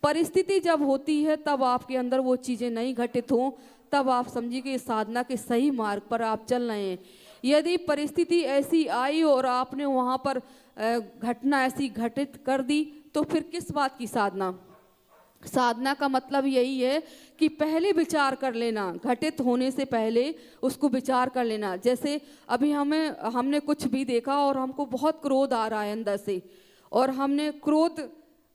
परिस्थिति जब होती है तब आपके अंदर वो चीज़ें नहीं घटित हों, तब आप समझिए कि साधना के सही मार्ग पर आप चल रहे हैं। यदि परिस्थिति ऐसी आई और आपने वहाँ पर घटना ऐसी घटित कर दी, तो फिर किस बात की साधना। साधना का मतलब यही है कि पहले विचार कर लेना, घटित होने से पहले उसको विचार कर लेना। जैसे अभी हमने कुछ भी देखा और हमको बहुत क्रोध आ रहा है अंदर से, और हमने क्रोध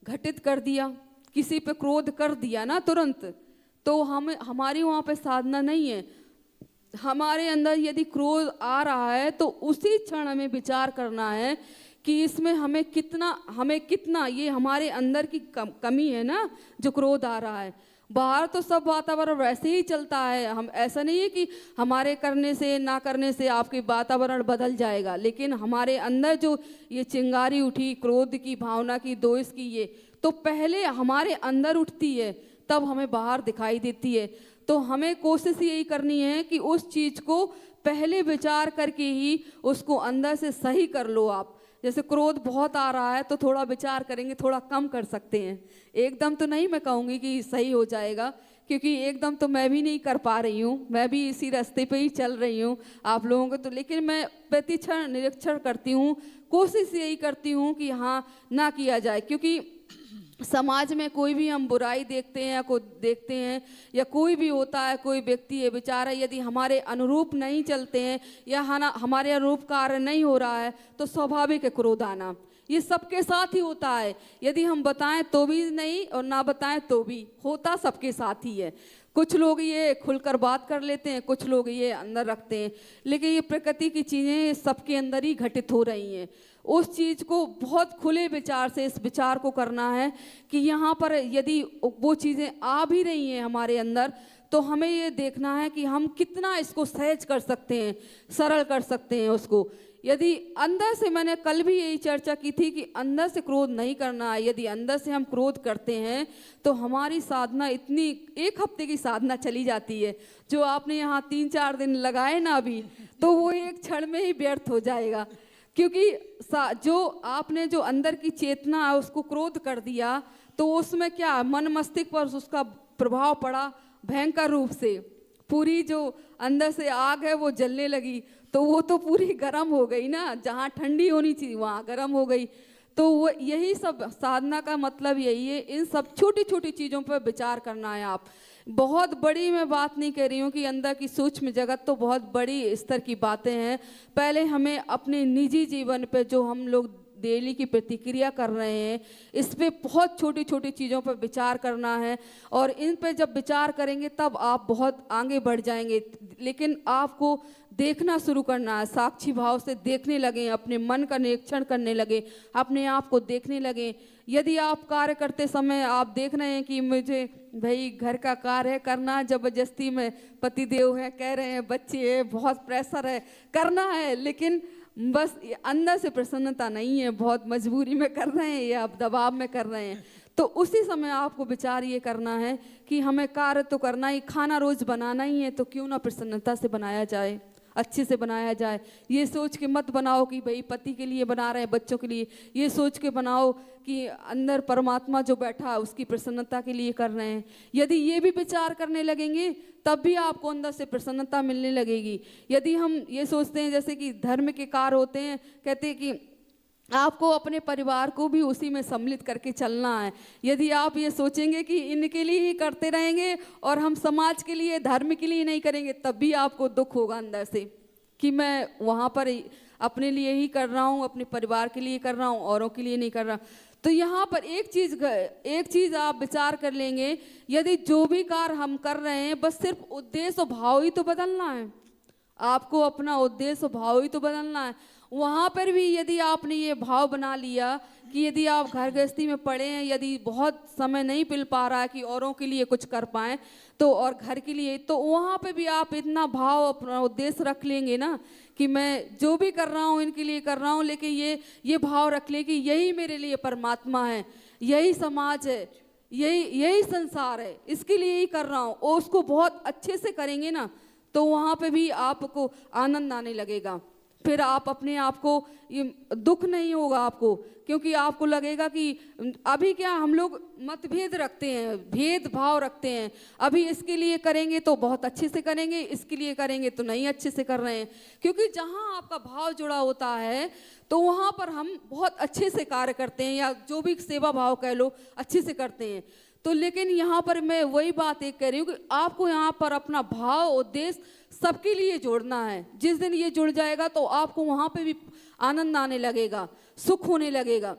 घटित कर दिया, किसी पे क्रोध कर दिया ना तुरंत, तो हमारी वहाँ पे साधना नहीं है। हमारे अंदर यदि क्रोध आ रहा है तो उसी क्षण हमें विचार करना है कि इसमें हमें कितना ये हमारे अंदर की कमी है ना, जो क्रोध आ रहा है। बाहर तो सब वातावरण वैसे ही चलता है, हम ऐसा नहीं है कि हमारे करने से ना करने से आपके वातावरण बदल जाएगा, लेकिन हमारे अंदर जो ये चिंगारी उठी क्रोध की भावना की, द्वेष की, ये तो पहले हमारे अंदर उठती है, तब हमें बाहर दिखाई देती है। तो हमें कोशिश यही करनी है कि उस चीज़ को पहले विचार करके ही उसको अंदर से सही कर लो आप। जैसे क्रोध बहुत आ रहा है तो थोड़ा विचार करेंगे, थोड़ा कम कर सकते हैं। एकदम तो नहीं मैं कहूँगी कि सही हो जाएगा, क्योंकि एकदम तो मैं भी नहीं कर पा रही हूँ, मैं भी इसी रास्ते पे ही चल रही हूँ आप लोगों को तो। लेकिन मैं प्रतिक्षण निरीक्षण करती हूँ, कोशिश यही करती हूँ कि हाँ ना किया जाए, क्योंकि समाज में कोई भी हम बुराई देखते हैं या कोई भी होता है, कोई व्यक्ति है बेचारा, यदि हमारे अनुरूप नहीं चलते हैं या हमारे अनुरूप कार्य नहीं हो रहा है, तो स्वाभाविक है क्रोध आना। ये सबके साथ ही होता है, यदि हम बताएं तो भी नहीं और ना बताएं तो भी होता सबके साथ ही है। कुछ लोग ये खुलकर बात कर लेते हैं, कुछ लोग ये अंदर रखते हैं, लेकिन ये प्रकृति की चीज़ें सबके अंदर ही घटित हो रही हैं। उस चीज़ को बहुत खुले विचार से इस विचार को करना है कि यहाँ पर यदि वो चीज़ें आ भी रही हैं हमारे अंदर, तो हमें ये देखना है कि हम कितना इसको सहज कर सकते हैं, सरल कर सकते हैं उसको। यदि अंदर से, मैंने कल भी यही चर्चा की थी कि अंदर से क्रोध नहीं करना है। यदि अंदर से हम क्रोध करते हैं तो हमारी साधना इतनी, 1 हफ्ते की साधना चली जाती है। जो आपने यहाँ 3-4 दिन लगाए ना अभी, तो वो एक क्षण में ही व्यर्थ हो जाएगा, क्योंकि जो आपने जो अंदर की चेतना है उसको क्रोध कर दिया, तो उसमें क्या मन मस्तिष्क पर उसका प्रभाव पड़ा भयंकर रूप से। पूरी जो अंदर से आग है वो जलने लगी, तो वो तो पूरी गर्म हो गई ना, जहाँ ठंडी होनी चाहिए वहाँ गर्म हो गई। तो वो यही सब साधना का मतलब यही है, इन सब छोटी छोटी चीज़ों पर विचार करना है। आप बहुत बड़ी मैं बात नहीं कह रही हूँ कि अंदर की सूक्ष्म जगत तो बहुत बड़ी स्तर की बातें हैं। पहले हमें अपने निजी जीवन पे जो हम लोग डेली की प्रतिक्रिया कर रहे हैं, इस पे बहुत छोटी छोटी चीज़ों पर विचार करना है। और इन पे जब विचार करेंगे तब आप बहुत आगे बढ़ जाएंगे। लेकिन आपको देखना शुरू करना है, साक्षी भाव से देखने लगे, अपने मन का निरीक्षण करने लगे, अपने आप को देखने लगे। यदि आप कार्य करते समय आप देख रहे हैं कि मुझे भाई घर का कार्य करना है, जबरदस्ती में पतिदेव है कह रहे हैं, बच्चे हैं, बहुत प्रेशर है, करना है, लेकिन बस अंदर से प्रसन्नता नहीं है, बहुत मजबूरी में कर रहे हैं या आप दबाव में कर रहे हैं, तो उसी समय आपको विचार ये करना है कि हमें कार्य तो करना ही, खाना रोज बनाना ही है, तो क्यों ना प्रसन्नता से बनाया जाए, अच्छे से बनाया जाए। ये सोच के मत बनाओ कि भाई पति के लिए बना रहे हैं, बच्चों के लिए। ये सोच के बनाओ कि अंदर परमात्मा जो बैठा है उसकी प्रसन्नता के लिए कर रहे हैं। यदि ये भी विचार करने लगेंगे तब भी आपको अंदर से प्रसन्नता मिलने लगेगी। यदि हम ये सोचते हैं जैसे कि धर्म के कार्य होते हैं, कहते हैं कि आपको अपने परिवार को भी उसी में सम्मिलित करके चलना है। यदि आप ये सोचेंगे कि इनके लिए ही करते रहेंगे और हम समाज के लिए, धर्म के लिए नहीं करेंगे, तब भी आपको दुख होगा अंदर से कि मैं वहाँ पर अपने लिए ही कर रहा हूँ, अपने परिवार के लिए कर रहा हूँ, औरों के लिए नहीं कर रहा। तो यहाँ पर एक चीज़ आप विचार कर लेंगे, यदि जो भी कार्य हम कर रहे हैं बस सिर्फ उद्देश्य और भाव ही तो बदलना है। आपको अपना उद्देश्य और भाव ही तो बदलना है। वहाँ पर भी यदि आपने ये भाव बना लिया कि यदि आप घर गृहस्थी में पड़े हैं, यदि बहुत समय नहीं मिल पा रहा है कि औरों के लिए कुछ कर पाएँ तो, और घर के लिए, तो वहाँ पे भी आप इतना भाव अपना उद्देश्य रख लेंगे ना कि मैं जो भी कर रहा हूँ इनके लिए कर रहा हूँ, लेकिन ये भाव रख ले कि यही मेरे लिए परमात्मा है, यही समाज है, यही संसार है, इसके लिए ही कर रहा हूँ, और उसको बहुत अच्छे से करेंगे ना, तो वहाँ पे भी आपको आनंद आने लगेगा। फिर आप अपने आप को, ये दुख नहीं होगा आपको, क्योंकि आपको लगेगा कि अभी क्या हम लोग मतभेद रखते हैं, भेदभाव रखते हैं, अभी इसके लिए करेंगे तो बहुत अच्छे से करेंगे, इसके लिए करेंगे तो नहीं अच्छे से कर रहे हैं। क्योंकि जहाँ आपका भाव जुड़ा होता है तो वहाँ पर हम बहुत अच्छे से कार्य करते हैं, या जो भी सेवा भाव कह लो, अच्छे से करते हैं। तो लेकिन यहाँ पर मैं वही बात एक कह रही हूँ कि आपको यहाँ पर अपना भाव उद्देश्य सबके लिए जोड़ना है। जिस दिन ये जुड़ जाएगा तो आपको वहाँ पे भी आनंद आने लगेगा, सुख होने लगेगा।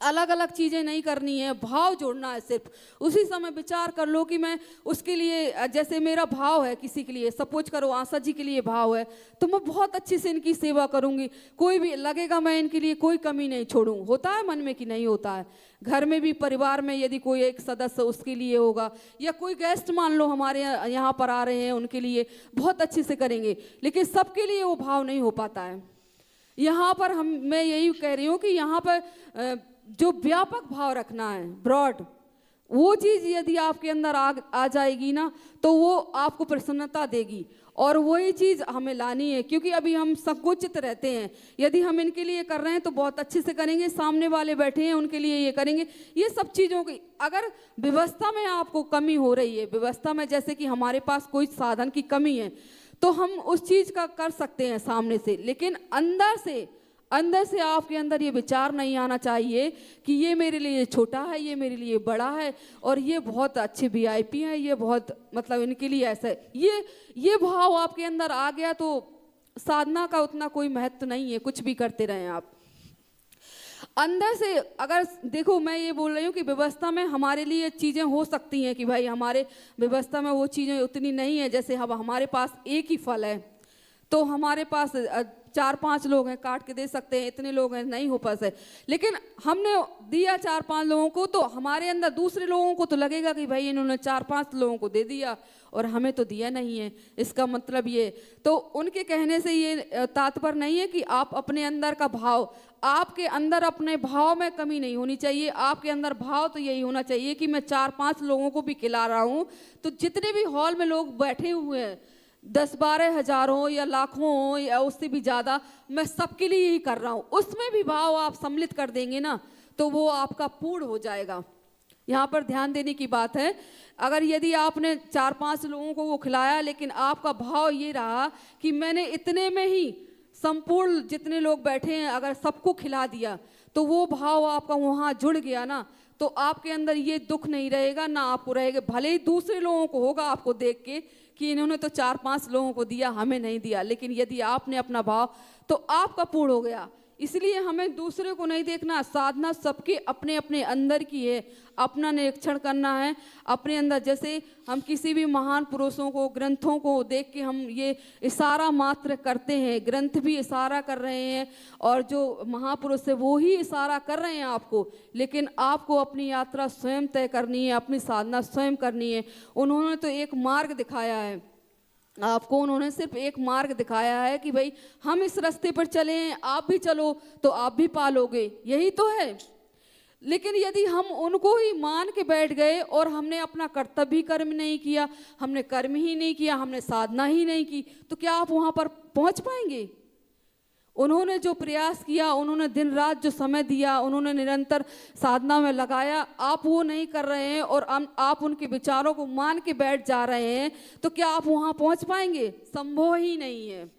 अलग अलग चीज़ें नहीं करनी है, भाव जोड़ना है सिर्फ। उसी समय विचार कर लो कि मैं उसके लिए, जैसे मेरा भाव है किसी के लिए, सपोज करो आशा जी के लिए भाव है, तो मैं बहुत अच्छे से इनकी सेवा करूंगी, कोई भी लगेगा मैं इनके लिए कोई कमी नहीं छोड़ूं। होता है मन में कि नहीं होता है? घर में भी, परिवार में यदि कोई एक सदस्य उसके लिए होगा, या कोई गेस्ट मान लो हमारे यहाँ पर आ रहे हैं, उनके लिए बहुत अच्छे से करेंगे, लेकिन सबके लिए वो भाव नहीं हो पाता है। यहाँ पर मैं यही कह रही हूँ कि यहाँ पर जो व्यापक भाव रखना है, ब्रॉड, वो चीज़ यदि आपके अंदर आ जाएगी ना, तो वो आपको प्रसन्नता देगी। और वही चीज़ हमें लानी है, क्योंकि अभी हम संकुचित रहते हैं। यदि हम इनके लिए कर रहे हैं तो बहुत अच्छे से करेंगे, सामने वाले बैठे हैं उनके लिए ये करेंगे, ये सब चीज़ों की अगर व्यवस्था में आपको कमी हो रही है, व्यवस्था में जैसे कि हमारे पास कोई साधन की कमी है, तो हम उस चीज़ का कर सकते हैं सामने से, लेकिन अंदर से आपके अंदर ये विचार नहीं आना चाहिए कि ये मेरे लिए छोटा है, ये मेरे लिए बड़ा है, और ये बहुत अच्छे VIP हैं, ये बहुत मतलब इनके लिए ऐसा है। ये भाव आपके अंदर आ गया तो साधना का उतना कोई महत्व नहीं है, कुछ भी करते रहें आप। अंदर से अगर देखो, मैं ये बोल रही हूँ कि व्यवस्था में हमारे लिए चीज़ें हो सकती हैं कि भाई हमारे व्यवस्था में वो चीज़ें उतनी नहीं है, जैसे अब हमारे पास एक ही फल है तो हमारे पास 4-5 लोग हैं, काट के दे सकते हैं, इतने लोग हैं, नहीं हो पास है, लेकिन हमने दिया 4-5 लोगों को, तो हमारे अंदर दूसरे लोगों को तो लगेगा कि भाई इन्होंने 4-5 लोगों को दे दिया और हमें तो दिया नहीं है। इसका मतलब ये, तो उनके कहने से ये तात्पर्य नहीं है कि आप अपने अंदर का भाव, आपके अंदर अपने भाव में कमी नहीं होनी चाहिए। आपके अंदर भाव तो यही होना चाहिए कि मैं 4-5 लोगों को भी खिला रहा हूँ, तो जितने भी हॉल में लोग बैठे हुए हैं, 10-12 हज़ार हो या लाखों हो या उससे भी ज़्यादा, मैं सबके लिए ही कर रहा हूँ, उसमें भी भाव आप सम्मिलित कर देंगे ना, तो वो आपका पूर्ण हो जाएगा। यहाँ पर ध्यान देने की बात है। अगर यदि आपने 4-5 लोगों को वो खिलाया, लेकिन आपका भाव ये रहा कि मैंने इतने में ही संपूर्ण जितने लोग बैठे हैं अगर सबको खिला दिया, तो वो भाव आपका वहाँ जुड़ गया ना, तो आपके अंदर ये दुख नहीं रहेगा ना आपको रहेगा। भले ही दूसरे लोगों को होगा आपको देख के कि इन्होंने तो 4-5 लोगों को दिया, हमें नहीं दिया, लेकिन यदि आपने अपना भाव, तो आपका पूर्ण हो गया। इसलिए हमें दूसरे को नहीं देखना, साधना सबके अपने अपने अंदर की है, अपना निरीक्षण करना है अपने अंदर। जैसे हम किसी भी महान पुरुषों को, ग्रंथों को देख के हम ये इशारा मात्र करते हैं, ग्रंथ भी इशारा कर रहे हैं और जो महापुरुष है वो ही इशारा कर रहे हैं आपको, लेकिन आपको अपनी यात्रा स्वयं तय करनी है, अपनी साधना स्वयं करनी है। उन्होंने तो एक मार्ग दिखाया है आपको, उन्होंने सिर्फ एक मार्ग दिखाया है कि भाई हम इस रास्ते पर चले हैं, आप भी चलो तो आप भी पालोगे, यही तो है। लेकिन यदि हम उनको ही मान के बैठ गए और हमने अपना कर्तव्य ही कर्म नहीं किया, हमने कर्म ही नहीं किया, हमने साधना ही नहीं की, तो क्या आप वहाँ पर पहुँच पाएंगे? उन्होंने जो प्रयास किया, उन्होंने दिन रात जो समय दिया, उन्होंने निरंतर साधना में लगाया, आप वो नहीं कर रहे हैं और आप उनके विचारों को मान के बैठ जा रहे हैं, तो क्या आप वहाँ पहुँच पाएंगे? संभव ही नहीं है।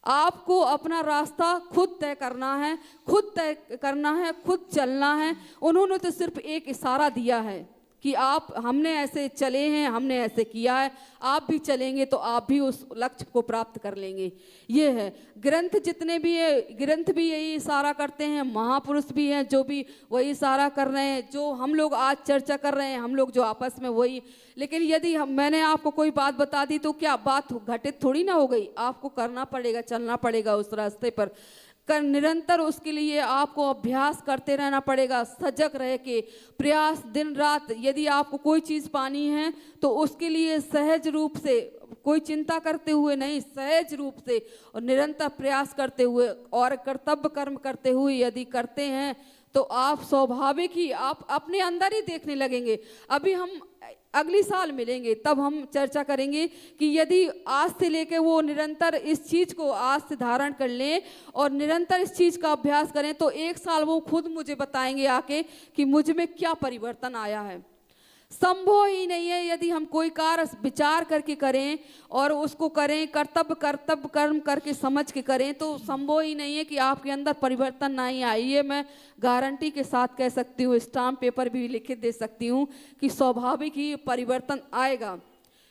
आपको अपना रास्ता खुद तय करना है, खुद तय करना है, खुद चलना है। उन्होंने तो सिर्फ एक इशारा दिया है कि आप, हमने ऐसे चले हैं, हमने ऐसे किया है, आप भी चलेंगे तो आप भी उस लक्ष्य को प्राप्त कर लेंगे। ये है ग्रंथ, जितने भी है ग्रंथ भी यही इशारा करते हैं, महापुरुष भी हैं जो भी वही इशारा कर रहे हैं, जो हम लोग आज चर्चा कर रहे हैं, हम लोग जो आपस में वही। लेकिन यदि मैंने आपको कोई बात बता दी तो क्या बात घटित थोड़ी ना हो गई, आपको करना पड़ेगा, चलना पड़ेगा उस रास्ते पर निरंतर। उसके लिए आपको अभ्यास करते रहना पड़ेगा, सजग रह के प्रयास दिन रात। यदि आपको कोई चीज़ पानी है तो उसके लिए सहज रूप से, कोई चिंता करते हुए नहीं, सहज रूप से और निरंतर प्रयास करते हुए और कर्तव्य कर्म करते हुए यदि करते हैं तो आप स्वाभाविक ही आप अपने अंदर ही देखने लगेंगे। अभी हम अगली साल मिलेंगे तब हम चर्चा करेंगे कि यदि आज से लेके वो निरंतर इस चीज़ को आज से धारण कर लें और निरंतर इस चीज़ का अभ्यास करें, तो 1 साल वो खुद मुझे बताएंगे आके कि मुझ में क्या परिवर्तन आया है। संभव ही नहीं है यदि हम कोई कार्य विचार करके करें और उसको करें कर्तव्य कर्म करके समझ के करें, तो संभव ही नहीं है कि आपके अंदर परिवर्तन नहीं आए। ये मैं गारंटी के साथ कह सकती हूँ, स्टाम्प पेपर भी लिख दे सकती हूँ कि स्वाभाविक ही परिवर्तन आएगा।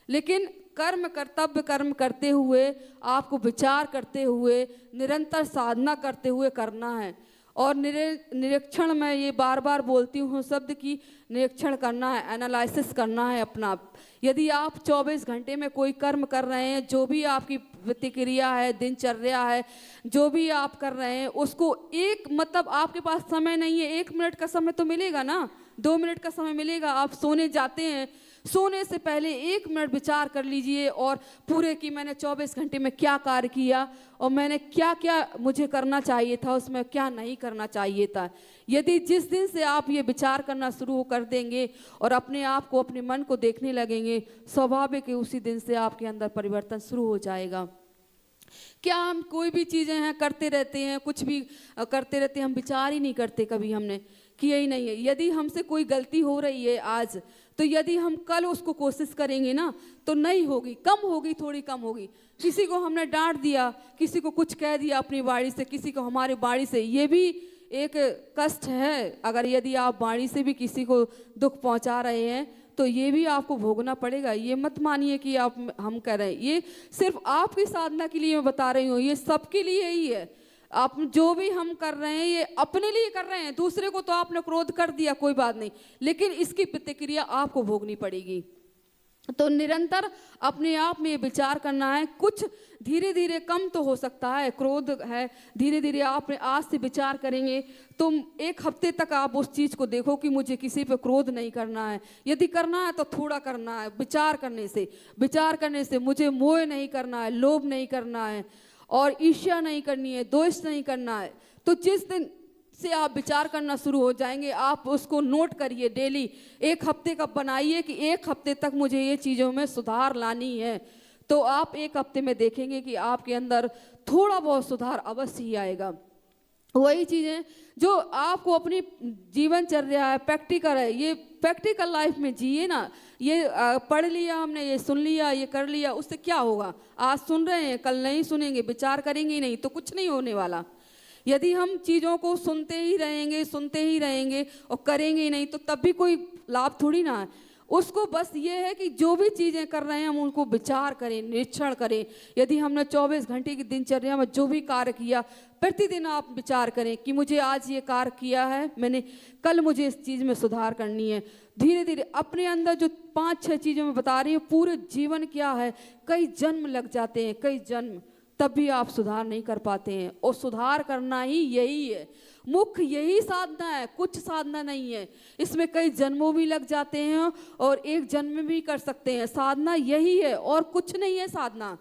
लेकिन कर्तव्य कर्म करते हुए, आपको विचार करते हुए, निरंतर साधना करते हुए करना है। और निरीक्षण, मैं ये बार बार बोलती हूँ शब्द की, निरीक्षण करना है, एनालिसिस करना है अपना। यदि आप 24 घंटे में कोई कर्म कर रहे हैं, जो भी आपकी प्रतिक्रिया है, दिनचर्या है, जो भी आप कर रहे हैं, उसको एक, मतलब आपके पास समय नहीं है, 1 मिनट का समय तो मिलेगा ना, 2 मिनट का समय मिलेगा। आप सोने जाते हैं, सोने से पहले 1 मिनट विचार कर लीजिए और पूरे कि मैंने 24 घंटे में क्या कार्य किया और मैंने क्या क्या मुझे करना चाहिए था, उसमें क्या नहीं करना चाहिए था। यदि जिस दिन से आप ये विचार करना शुरू कर देंगे और अपने आप को, अपने मन को देखने लगेंगे, स्वाभाविक है उसी दिन से आपके अंदर परिवर्तन शुरू हो जाएगा। क्या हम कोई भी चीज़ें हैं करते रहते हैं, कुछ भी करते रहते हैं, हम विचार ही नहीं करते, कभी हमने किया ही नहीं है। यदि हमसे कोई गलती हो रही है आज, तो यदि हम कल उसको कोशिश करेंगे ना तो नहीं होगी, कम होगी, थोड़ी कम होगी। किसी को हमने डांट दिया, किसी को कुछ कह दिया अपनी वाणी से, किसी को हमारी वाणी से, ये भी एक कष्ट है। अगर यदि आप वाणी से भी किसी को दुख पहुंचा रहे हैं तो ये भी आपको भोगना पड़ेगा। ये मत मानिए कि आप, हम कह रहे हैं, ये सिर्फ आपकी साधना के लिए मैं बता रही हूँ, ये सबके लिए ही है। आप जो भी हम कर रहे हैं ये अपने लिए कर रहे हैं, दूसरे को तो आपने क्रोध कर दिया कोई बात नहीं, लेकिन इसकी प्रतिक्रिया आपको भोगनी पड़ेगी। तो निरंतर अपने आप में विचार करना है। कुछ धीरे धीरे कम तो हो सकता है, क्रोध है, धीरे धीरे आप आज से विचार करेंगे तो 1 हफ्ते तक आप उस चीज़ को देखो कि मुझे किसी पे क्रोध नहीं करना है। यदि करना है तो थोड़ा करना है, विचार करने से मुझे मोह नहीं करना है, लोभ नहीं करना है और ईर्ष्या नहीं करनी है, द्वेष नहीं करना है। तो जिस दिन से आप विचार करना शुरू हो जाएंगे, आप उसको नोट करिए डेली, 1 हफ्ते का बनाइए कि 1 हफ्ते तक मुझे ये चीज़ों में सुधार लानी है। तो आप 1 हफ्ते में देखेंगे कि आपके अंदर थोड़ा बहुत सुधार अवश्य ही आएगा। वही चीज़ें जो आपको अपनी जीवनचर्या है, प्रैक्टिकल है, ये प्रैक्टिकल लाइफ में जिए ना। ये पढ़ लिया हमने, ये सुन लिया, ये कर लिया, उससे क्या होगा? आज सुन रहे हैं, कल नहीं सुनेंगे, विचार करेंगे ही नहीं तो कुछ नहीं होने वाला। यदि हम चीज़ों को सुनते ही रहेंगे और करेंगे ही नहीं तो तब भी कोई लाभ थोड़ी ना है। उसको बस ये है कि जो भी चीज़ें कर रहे हैं हम उनको विचार करें, निरीक्षण करें। यदि हमने 24 घंटे की दिनचर्या में जो भी कार्य किया, प्रतिदिन आप विचार करें कि मुझे आज ये कार्य किया है मैंने, कल मुझे इस चीज़ में सुधार करनी है। धीरे धीरे अपने अंदर जो 5-6 चीज़ें मैं बता रही हूँ, पूरे जीवन क्या है, कई जन्म लग जाते हैं, कई जन्म, तब भी आप सुधार नहीं कर पाते हैं। और सुधार करना ही यही है, मुख्य यही साधना है, कुछ साधना नहीं है। इसमें कई जन्मों भी लग जाते हैं और एक जन्म में भी कर सकते हैं। साधना यही है और कुछ नहीं है साधना।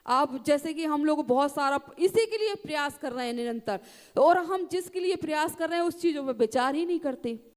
आप जैसे कि हम लोग बहुत सारा इसी के लिए प्रयास कर रहे हैं निरंतर, और हम जिसके लिए प्रयास कर रहे हैं उस चीज़ों में विचार ही नहीं करते।